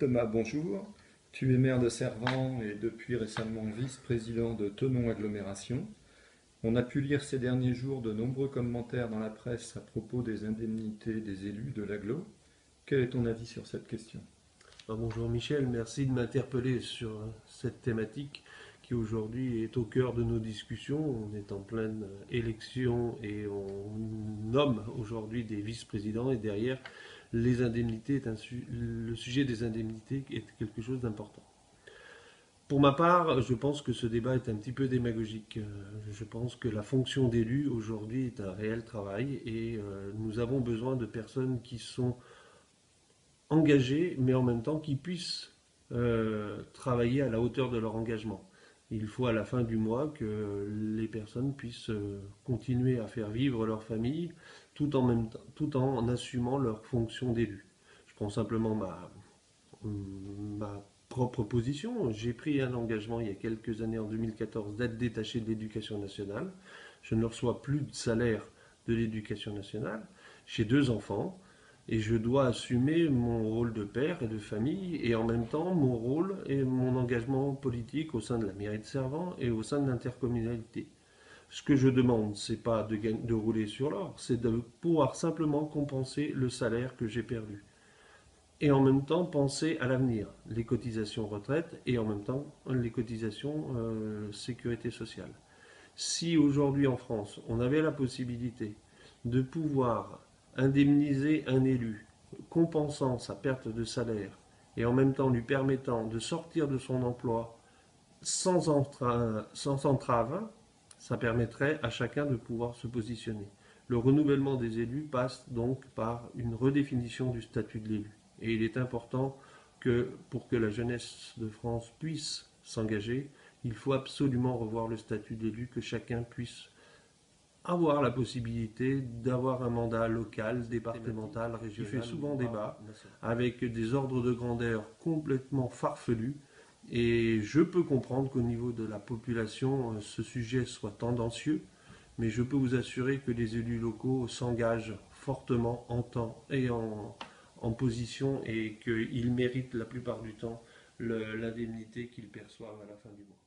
Thomas, bonjour. Tu es maire de Servan et depuis récemment vice-président de Thonon Agglomération. On a pu lire ces derniers jours de nombreux commentaires dans la presse à propos des indemnités des élus de l'agglo. Quel est ton avis sur cette question? Bonjour Michel, merci de m'interpeller sur cette thématique qui aujourd'hui est au cœur de nos discussions. On est en pleine élection et on nomme aujourd'hui des vice-présidents et derrière les indemnités le sujet des indemnités est quelque chose d'important. Pour ma part, je pense que ce débat est un petit peu démagogique. Je pense que la fonction d'élu aujourd'hui est un réel travail et nous avons besoin de personnes qui sont engagés, mais en même temps qui puissent travailler à la hauteur de leur engagement. Il faut à la fin du mois que les personnes puissent continuer à faire vivre leur famille tout en assumant leur fonction d'élu. Je prends simplement ma propre position. J'ai pris un engagement il y a quelques années, en 2014, d'être détaché de l'éducation nationale. Je ne reçois plus de salaire de l'éducation nationale. J'ai 2 enfants et je dois assumer mon rôle de père et de famille et en même temps mon rôle et mon engagement politique au sein de la mairie de Servan et au sein de l'intercommunalité. Ce que je demande, c'est pas de rouler sur l'or, c'est de pouvoir simplement compenser le salaire que j'ai perdu et en même temps penser à l'avenir, les cotisations retraite et en même temps les cotisations sécurité sociale. Si aujourd'hui en France, on avait la possibilité de pouvoir indemniser un élu, compensant sa perte de salaire et en même temps lui permettant de sortir de son emploi sans entrave, ça permettrait à chacun de pouvoir se positionner. Le renouvellement des élus passe donc par une redéfinition du statut de l'élu. Et il est important que pour que la jeunesse de France puisse s'engager, il faut absolument revoir le statut d'élu, que chacun puisse avoir la possibilité d'avoir un mandat local, départemental, régional, qui fait souvent débat, avec des ordres de grandeur complètement farfelus. Et je peux comprendre qu'au niveau de la population, ce sujet soit tendancieux, mais je peux vous assurer que les élus locaux s'engagent fortement en temps et en position et qu'ils méritent la plupart du temps l'indemnité qu'ils perçoivent à la fin du mois.